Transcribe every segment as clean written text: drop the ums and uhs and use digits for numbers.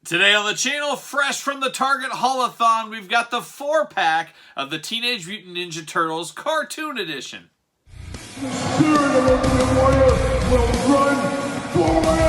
Today on the channel, fresh from the Target Haul-a-thon, we've got the 4-pack of the Teenage Mutant Ninja Turtles Cartoon Edition. The spirit of Ultimate Warrior will run forever!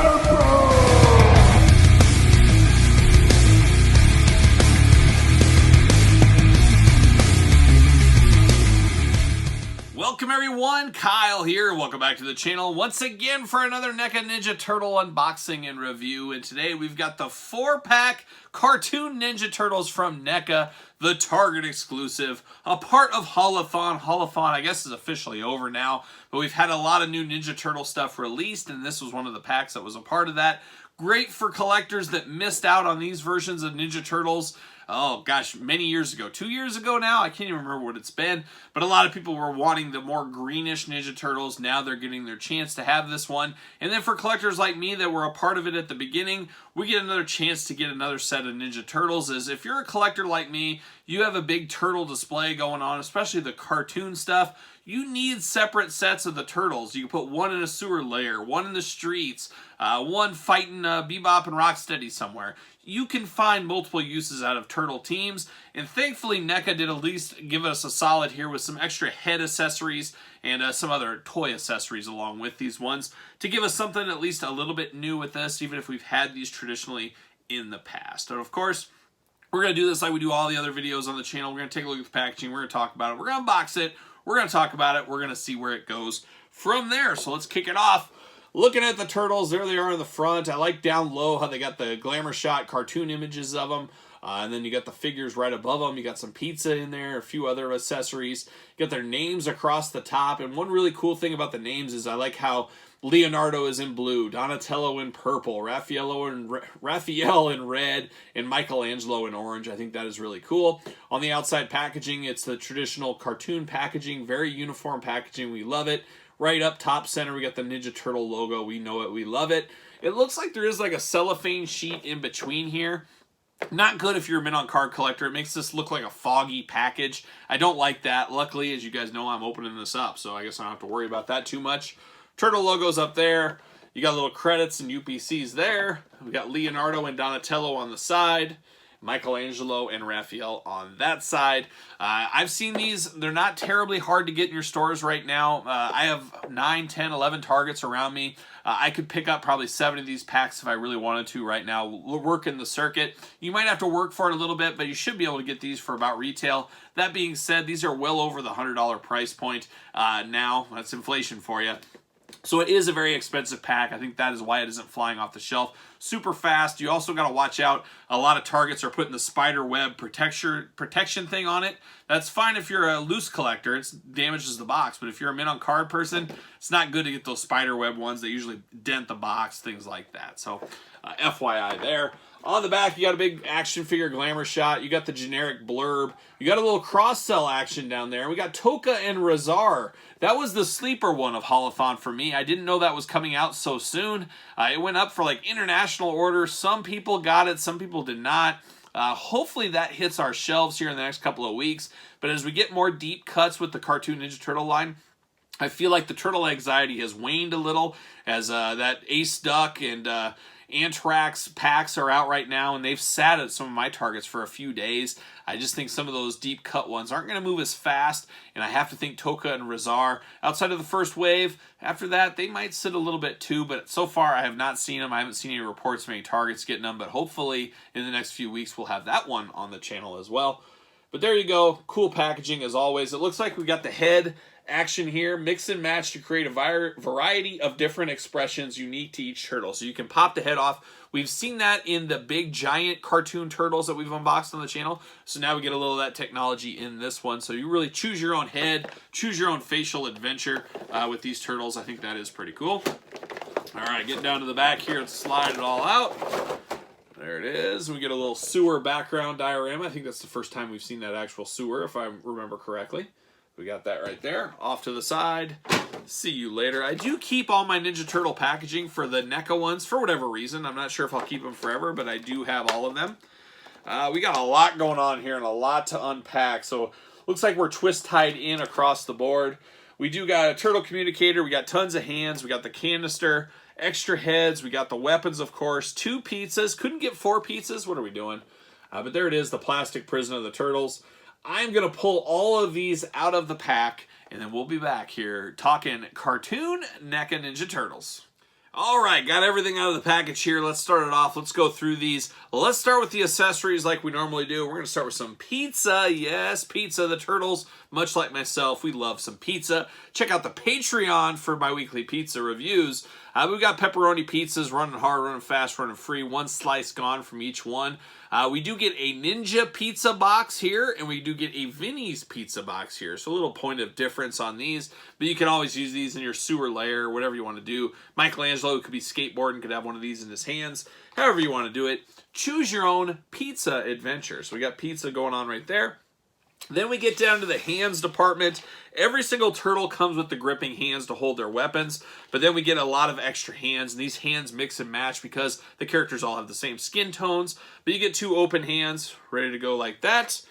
Welcome everyone, Kyle here. Welcome back to the channel once again for another NECA Ninja Turtle unboxing and review. And today we've got the 4-pack Cartoon Ninja Turtles from NECA, the Target exclusive, a part of Haul-a-thon. Haul-a-thon, I guess, is officially over now, but we've had a lot of new Ninja Turtle stuff released, and this was one of the packs that was a part of that. Great for collectors that missed out on these versions of Ninja Turtles. Oh gosh, many years ago. 2 years ago now? I can't even remember what it's been. But a lot of people were wanting the more greenish Ninja Turtles. Now they're getting their chance to have this one. And then for collectors like me that were a part of it at the beginning, we get another chance to get another set of Ninja Turtles. As if you're a collector like me, you have a big turtle display going on, especially the cartoon stuff. You need separate sets of the turtles. You can put one in a sewer lair, one in the streets, one fighting Bebop and Rocksteady somewhere. You can find multiple uses out of turtle teams, and thankfully NECA did at least give us a solid here with some extra head accessories and some other toy accessories along with these ones to give us something at least a little bit new with this, even if we've had these traditionally in the past. And of course, we're going to do this like we do all the other videos on the channel. We're going to take a look at the packaging, we're going to talk about it, we're going to unbox it, we're going to talk about it, we're going to see where it goes from there. So let's kick it off. Looking at the turtles, there they are in the front. I like down low how they got the glamour shot cartoon images of them. And then you got the figures right above them. You got some pizza in there, a few other accessories. You got their names across the top. And one really cool thing about the names is I like how Leonardo is in blue, Donatello in purple, Raphael in red, and Michelangelo in orange. I think that is really cool. On the outside packaging, it's the traditional cartoon packaging, very uniform packaging. We love it. Right up top center, we got the Ninja Turtle logo. We know it. We love it. It looks like there is like a cellophane sheet in between here. Not good if you're a mint-on card collector. It makes this look like a foggy package. I don't like that. Luckily, as you guys know, I'm opening this up, so I guess I don't have to worry about that too much. Turtle logo's up there. You got little credits and UPCs there. We got Leonardo and Donatello on the side. Michelangelo and Raphael on that side. I've seen these. They're not terribly hard to get in your stores right now. I have 9, 10, 11 Targets around me. I could pick up probably 7 of these packs if I really wanted to right now. Working the circuit. You might have to work for it a little bit, but you should be able to get these for about retail. That being said, these are well over the $100 price point now. That's inflation for you. So it is a very expensive pack. I think that is why it isn't flying off the shelf super fast. You also got to watch out. A lot of Targets are putting the spider web protection thing on it. That's fine if you're a loose collector. It damages the box. But if you're a mint on card person, it's not good to get those spider web ones. They usually dent the box, things like that. So FYI there. On the back, you got a big action figure glamour shot. You got the generic blurb. You got a little cross-sell action down there. We got Toka and Razar. That was the sleeper one of Haul-a-thon for me. I didn't know that was coming out so soon. It went up for like international order. Some people got it, some people did not. Hopefully that hits our shelves here in the next couple of weeks. But as we get more deep cuts with the Cartoon Ninja Turtle line, I feel like the turtle anxiety has waned a little as that Ace Duck and Anthrax packs are out right now, and they've sat at some of my Targets for a few days. I just think some of those deep cut ones aren't going to move as fast, and I have to think Toka and Razar, outside of the first wave, after that, they might sit a little bit too, but so far I have not seen them. I haven't seen any reports of any Targets getting them, but hopefully in the next few weeks we'll have that one on the channel as well. But there you go. Cool packaging as always. It looks like we got the head action here, mix and match to create a variety of different expressions unique to each turtle. So you can pop the head off. We've seen that in the big giant cartoon turtles that we've unboxed on the channel. So now we get a little of that technology in this one. So you really choose your own head, choose your own facial adventure with these turtles. I think that is pretty cool. All right, getting down to the back here and slide it all out. There it is. We get a little sewer background diorama. I think that's the first time we've seen that actual sewer, if I remember correctly. We got that right there. Off to the side. See you later. I do keep all my Ninja Turtle packaging for the NECA ones for whatever reason. I'm not sure if I'll keep them forever, but I do have all of them. We got a lot going on here and a lot to unpack. So looks like we're twist tied in across the board. We do got a turtle communicator. We got tons of hands. We got the canister. extra heads. We got the weapons, of course. 2 pizzas. Couldn't get 4 pizzas. What are we doing? But there it is, the plastic prison of the turtles. I'm going to pull all of these out of the pack, and then we'll be back here talking cartoon NECA Ninja Turtles. All right, got everything out of the package here. Let's start it off. Let's go through these. Let's start with the accessories like we normally do. We're going to start with some pizza. Yes, pizza. The turtles, much like myself, we love some pizza. Check out the Patreon for bi-weekly pizza reviews. We've got pepperoni pizzas, running hard, running fast, running free. 1 slice gone from each one. We do get a Ninja pizza box here, and we do get a Vinny's pizza box here. So a little point of difference on these, but you can always use these in your sewer layer, whatever you want to do. Michelangelo could be skateboarding, could have one of these in his hands. However you want to do it. Choose your own pizza adventure. So we got pizza going on right there. Then we get down to the hands department. Every single turtle comes with the gripping hands to hold their weapons, but then we get a lot of extra hands, and these hands mix and match because the characters all have the same skin tones, but you get 2 open hands ready to go like that.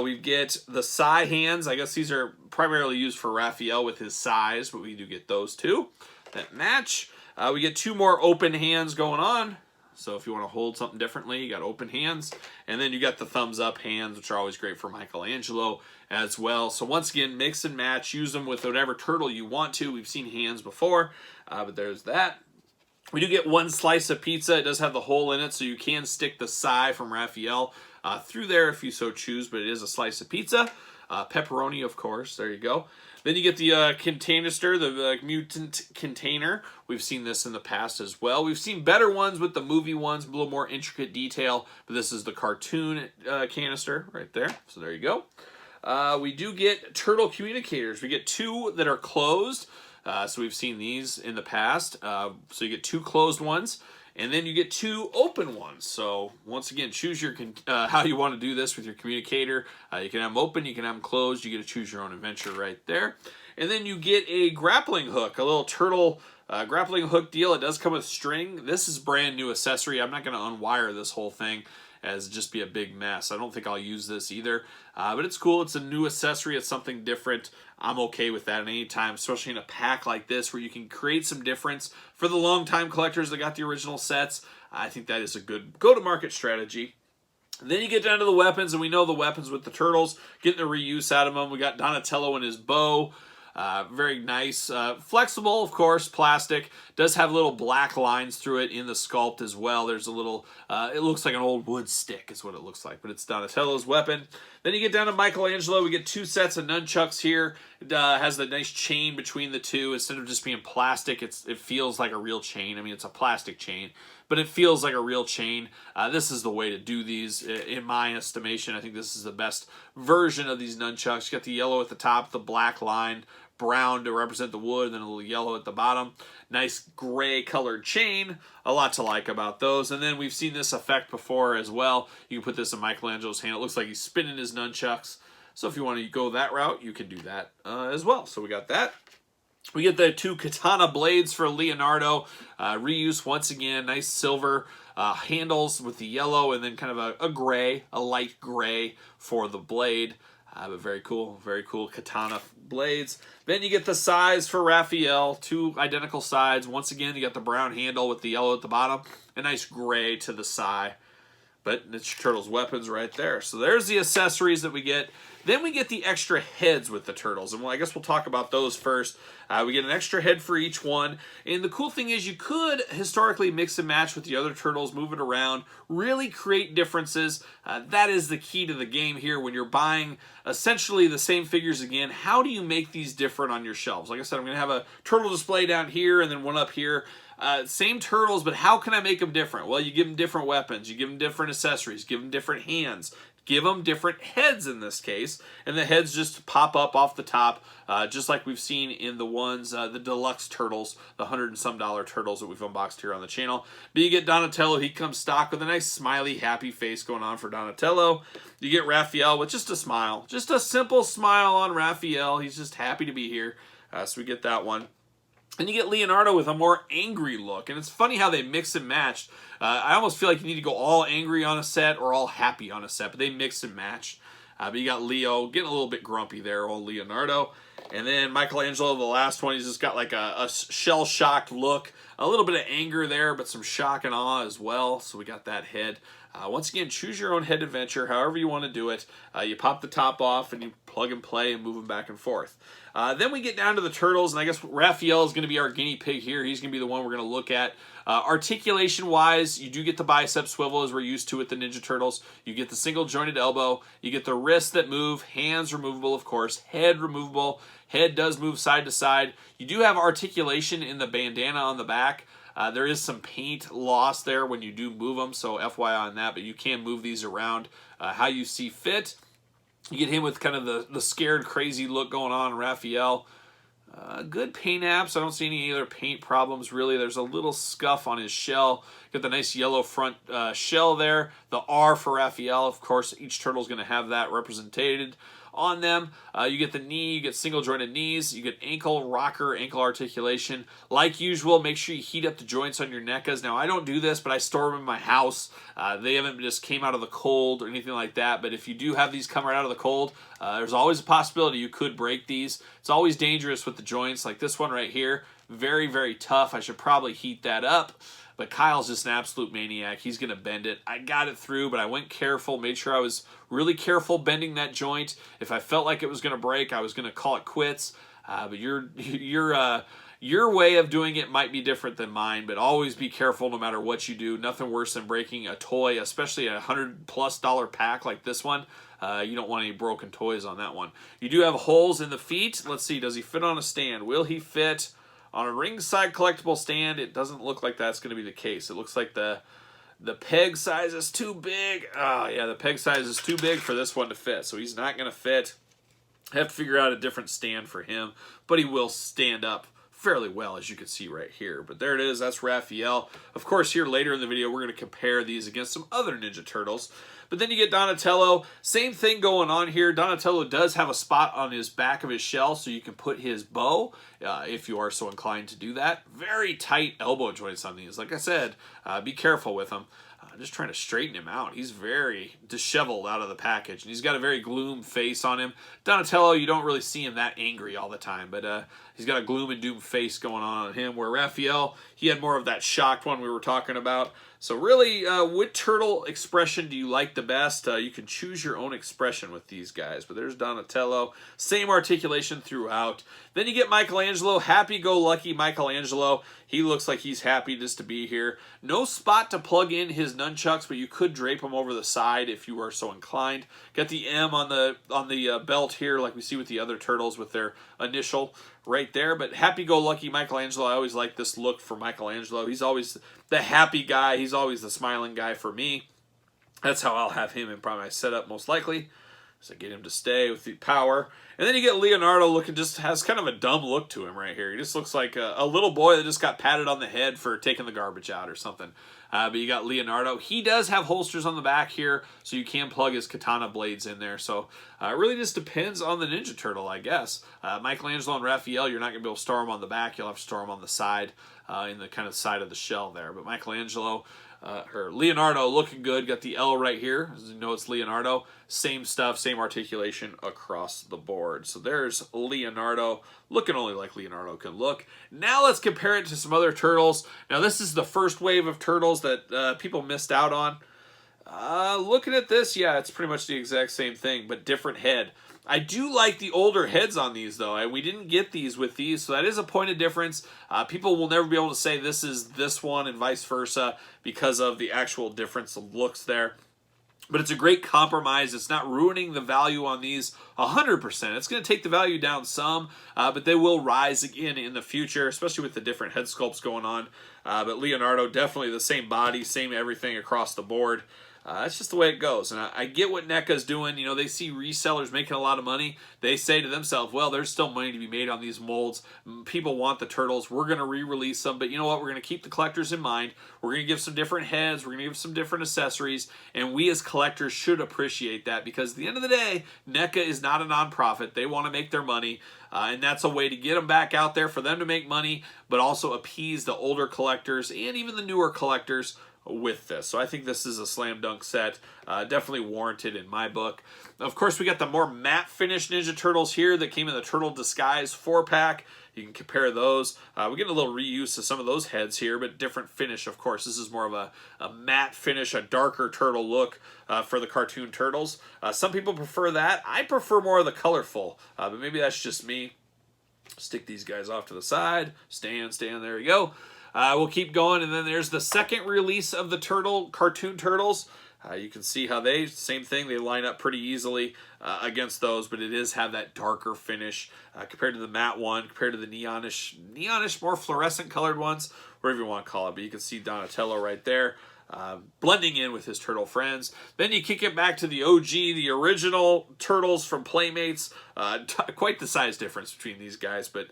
We get the Sai hands. I guess these are primarily used for Raphael with his size, but we do get those too that match. We get 2 more open hands going on. So if you want to hold something differently, you got open hands. And then you got the thumbs up hands, which are always great for Michelangelo as well. So once again, mix and match. Use them with whatever turtle you want to. We've seen hands before, but there's that. We do get 1 slice of pizza. It does have the hole in it, so you can stick the Sai from Raphael through there if you so choose, but it is a slice of pizza. Pepperoni, of course. There you go. Then you get the canister, the Mutant container. We've seen this in the past as well. We've seen better ones with the movie ones, a little more intricate detail, but this is the cartoon canister right there. So there you go. We do get turtle communicators. We get 2 that are closed. So we've seen these in the past. So you get 2 closed ones. And then you get 2 open ones. So once again, choose your how you want to do this with your communicator. You can have them open, you can have them closed. You get to choose your own adventure right there. And then you get a grappling hook, a little turtle grappling hook deal. It does come with string. This is brand new accessory. I'm not going to unwire this whole thing as just be a big mess. I don't think I'll use this either. But it's cool. It's a new accessory. It's something different. I'm okay with that at any time, especially in a pack like this where you can create some difference. For the long-time collectors that got the original sets, I think that is a good go-to-market strategy. Then you get down to the weapons, and we know the weapons with the turtles, getting the reuse out of them. We got Donatello and his bow. Very nice. Flexible, of course, plastic. Does have little black lines through it in the sculpt as well. There's a little, it looks like an old wood stick is what it looks like, but it's Donatello's weapon. Then you get down to Michelangelo. We get 2 sets of nunchucks here. It has the nice chain between the 2. Instead of just being plastic, it feels like a real chain. I mean, it's a plastic chain, but it feels like a real chain. This is the way to do these, in my estimation. I think this is the best version of these nunchucks. You got the yellow at the top, the black line, brown to represent the wood, and then a little yellow at the bottom. Nice gray colored chain. A lot to like about those. And then we've seen this effect before as well. You can put this in Michelangelo's hand. It looks like he's spinning his nunchucks. So if you want to go that route, you can do that as well. So we got that. We get the 2 katana blades for Leonardo. Reuse once again. Nice silver handles with the yellow, and then kind of a gray, a light gray for the blade. But very cool katana blades. Then you get the size for Raphael, 2 identical sides. Once again, you got the brown handle with the yellow at the bottom, a nice gray to the side. But it's your turtles' weapons right there. So there's the accessories that we get. Then we get the extra heads with the turtles. And I guess we'll talk about those first. We get an extra head for each one. And the cool thing is you could historically mix and match with the other turtles, move it around, really create differences. That is the key to the game here when you're buying essentially the same figures again. How do you make these different on your shelves? Like I said, I'm going to have a turtle display down here and then one up here. Same turtles, but how can I make them different? Well, you give them different weapons. You give them different accessories. Give them different hands. Give them different heads in this case, and the heads just pop up off the top, just like we've seen in the ones, the deluxe turtles, the $100 and some turtles that we've unboxed here on the channel. But you get Donatello, he comes stock with a nice smiley, happy face going on for Donatello. You get Raphael with just a smile, just a simple smile on Raphael. He's just happy to be here, so we get that one. And you get Leonardo with a more angry look. And it's funny how they mix and match. I almost feel like you need to go all angry on a set or all happy on a set, but they mix and match. But you got Leo getting a little bit grumpy there, old Leonardo. And then Michelangelo, the last one, he's just got like a shell-shocked look. A little bit of anger there, but some shock and awe as well. So we got that head. Once again, choose your own head adventure, however you want to do it. You pop the top off and you plug and play and move them back and forth. Then we get down to the turtles, and I guess Raphael is going to be our guinea pig here. He's going to be the one we're going to look at. Articulation-wise, you do get the bicep swivel as we're used to with the Ninja Turtles. You get the single jointed elbow. You get the wrists that move, hands removable, of course, head removable. Head does move side to side. You do have articulation in the bandana on the back. There is some paint loss there when you do move them, so FYI on that, but you can move these around how you see fit. You get him with kind of the scared, crazy look going on, Raphael. Good paint apps. I don't see any other paint problems, really. There's a little scuff on his shell. Got the nice yellow front shell there. The R for Raphael, of course, each turtle is going to have that represented on them. You get the knee, you get single jointed knees, you get ankle rocker, ankle articulation. Like usual, make sure you heat up the joints on your NECAs. Now, I don't do this, but I store them in my house. They haven't just came out of the cold or anything like that, but if you do have these come right out of the cold, there's always a possibility you could break these. It's always dangerous with the joints, like this one right here. Very, very tough. I should probably heat that up. But Kyle's just an absolute maniac. He's going to bend it. I got it through, but I went careful, made sure I was really careful bending that joint. If I felt like it was going to break, I was going to call it quits. But your way of doing it might be different than mine, but always be careful no matter what you do. Nothing worse than breaking a toy, especially a $100+ pack like this one. You don't want any broken toys on that one. You do have holes in the feet. Let's see, does he fit on a stand? Will he fit on a ringside collectible stand? It doesn't look like that's going to be the case. It looks like the peg size is too big. Oh, yeah, the peg size is too big for this one to fit, so he's not going to fit. I have to figure out a different stand for him, but he will stand up fairly well, as you can see right here. But there it is. That's Raphael. Of course, here later in the video, we're going to compare these against some other Ninja Turtles. But then you get Donatello. Same thing going on here. Donatello does have a spot on his back of his shell, so you can put his bow, if you are so inclined to do that. Very tight elbow joints on these. Like I said, be careful with them. Just trying to straighten him out. He's very disheveled out of the package, and he's got a very gloom face on him. Donatello, you don't really see him that angry all the time, but he's got a gloom and doom face going on him, where Raphael, he had more of that shocked one we were talking about. So really, what turtle expression do you like the best? You can choose your own expression with these guys, but there's Donatello. Same articulation throughout. Then you get Michelangelo, happy-go-lucky Michelangelo. He looks like he's happy just to be here. No spot to plug in his nunchucks, but you could drape them over the side if you are so inclined. Got the M on the belt here, like we see with the other turtles with their initial right there. But happy-go-lucky Michelangelo, I always like this look for Michelangelo. He's always the happy guy. He's always the smiling guy for me. That's how I'll have him in probably my setup most likely. So get him to stay with the power. And then you get Leonardo looking, just has kind of a dumb look to him right here. He just looks like a little boy that just got patted on the head for taking the garbage out or something. But you got Leonardo. He does have holsters on the back here, so you can plug his katana blades in there. So it really just depends on the Ninja Turtle, I guess. Michelangelo and Raphael, you're not going to be able to store them on the back. You'll have to store them on the side, in the kind of side of the shell there. But Michelangelo, or Leonardo, looking good. Got the L right here. As you know, it's Leonardo. Same stuff, same articulation across the board. So there's Leonardo, looking only like Leonardo can look. Now let's compare it to some other turtles. Now this is the first wave of turtles that people missed out on. Looking at this, yeah, it's pretty much the exact same thing, but different head. I do like the older heads on these, though, and we didn't get these with these, so that is a point of difference. People will never be able to say this is this one and vice versa because of the actual difference of looks there. But it's a great compromise. It's not ruining the value on these 100%. It's going to take the value down some, but they will rise again in the future, especially with the different head sculpts going on. But Leonardo, definitely the same body, same everything across the board. That's just the way it goes. And I get what NECA's doing. You know, they see resellers making a lot of money. They say to themselves, well, there's still money to be made on these molds. People want the turtles. We're going to re-release them. But you know what? We're going to keep the collectors in mind. We're going to give some different heads. We're going to give some different accessories. And we as collectors should appreciate that, because at the end of the day, NECA is not a nonprofit. They want to make their money. And that's a way to get them back out there for them to make money, but also appease the older collectors and even the newer collectors with this. So I think this is a slam dunk set. Definitely warranted in my book. Of course, we got the more matte finish Ninja Turtles here that came in the Turtle Disguise 4-pack. You can compare those. We're getting a little reuse of some of those heads here, but different finish, of course. This is more of a matte finish, a darker turtle look for the cartoon turtles. Some people prefer that. I prefer more of the colorful, but maybe that's just me. Stick these guys off to the side. Stand, there we go. We'll keep going, and then there's the second release of the cartoon turtles. You can see how same thing, they line up pretty easily against those, but it is have that darker finish compared to the matte one, compared to the neonish, more fluorescent colored ones, whatever you want to call it. But you can see Donatello right there. Blending in with his turtle friends. Then you kick it back to the OG, the original Turtles from Playmates. Quite the size difference between these guys, but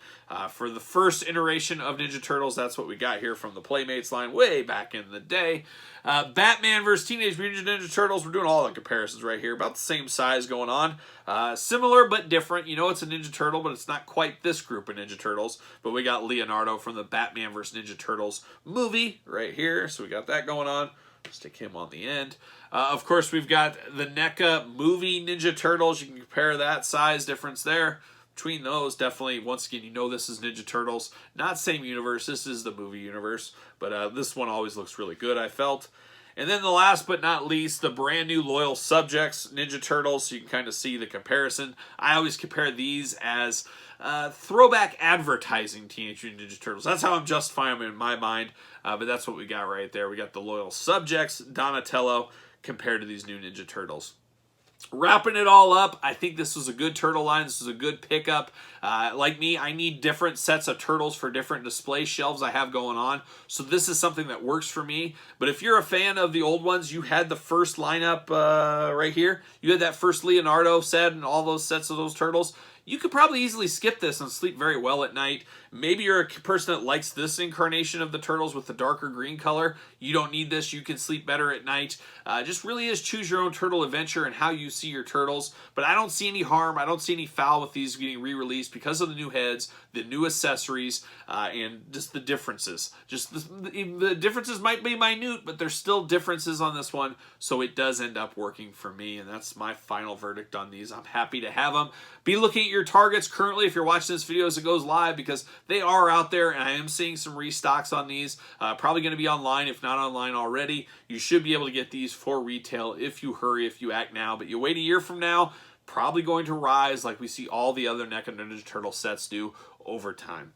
for the first iteration of Ninja Turtles, that's what we got here from the Playmates line way back in the day. Batman vs. Teenage Mutant Ninja Turtles, we're doing all the comparisons right here, about the same size going on. Similar but different. You know it's a Ninja Turtle, but it's not quite this group of Ninja Turtles. But we got Leonardo from the Batman vs. Ninja Turtles movie right here, so we got that going on. Stick him on the end. Of course, we've got the NECA movie Ninja Turtles. You can compare that size difference there. Between those, definitely, once again, you know this is Ninja Turtles. Not same universe. This is the movie universe. But this one always looks really good, I felt. And then the last but not least, the brand new Loyal Subjects Ninja Turtles. So you can kind of see the comparison. I always compare these as throwback advertising Teenage Mutant Ninja Turtles. That's how I'm justifying them in my mind. But that's what we got right there. We got the Loyal Subjects, Donatello, compared to these new Ninja Turtles. Wrapping it all up, I think this was a good turtle line. This was a good pickup. Like me, I need different sets of turtles for different display shelves I have going on. So this is something that works for me. But if you're a fan of the old ones, you had the first lineup right here. You had that first Leonardo set and all those sets of those turtles. You could probably easily skip this and sleep very well at night. Maybe you're a person that likes this incarnation of the turtles with the darker green color. You don't need this. You can sleep better at night. Just really is choose your own turtle adventure and how you see your turtles. But I don't see any harm. I don't see any foul with these getting re-released because of the new heads, the new accessories, and just the differences. Just the differences might be minute, but there's still differences on this one. So it does end up working for me. And that's my final verdict on these. I'm happy to have them. Be looking at your targets currently if you're watching this video as it goes live, because they are out there and I am seeing some restocks on these. Probably going to be online if not online already. You should be able to get these for retail if you hurry, if you act now. But you wait a year from now, probably going to rise like we see all the other NECA Ninja Turtle sets do over time.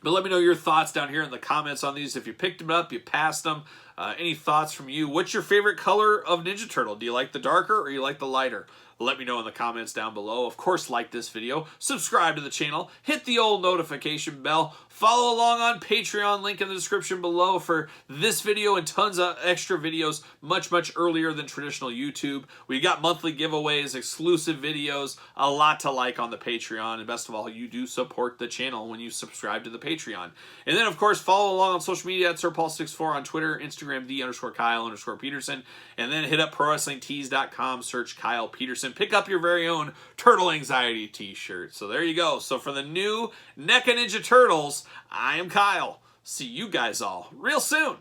But let me know your thoughts down here in the comments on these. If you picked them up, you passed them. Any thoughts from you? What's your favorite color of Ninja Turtle? Do you like the darker or you like the lighter? Let me know in the comments down below. Of course, like this video, subscribe to the channel, hit the old notification bell, follow along on Patreon, link in the description below for this video and tons of extra videos much earlier than traditional YouTube. We got monthly giveaways, exclusive videos, a lot to like on the Patreon, and best of all, you do support the channel when you subscribe to the Patreon. And then, of course, follow along on social media at SirPaul64 on Twitter, Instagram, _Kyle_Peterson, and then hit up ProWrestlingTees.com, search Kyle Peterson. Pick up your very own Turtle Anxiety t-shirt. So there you go. So for the new NECA Ninja Turtles, I am Kyle. See you guys all real soon.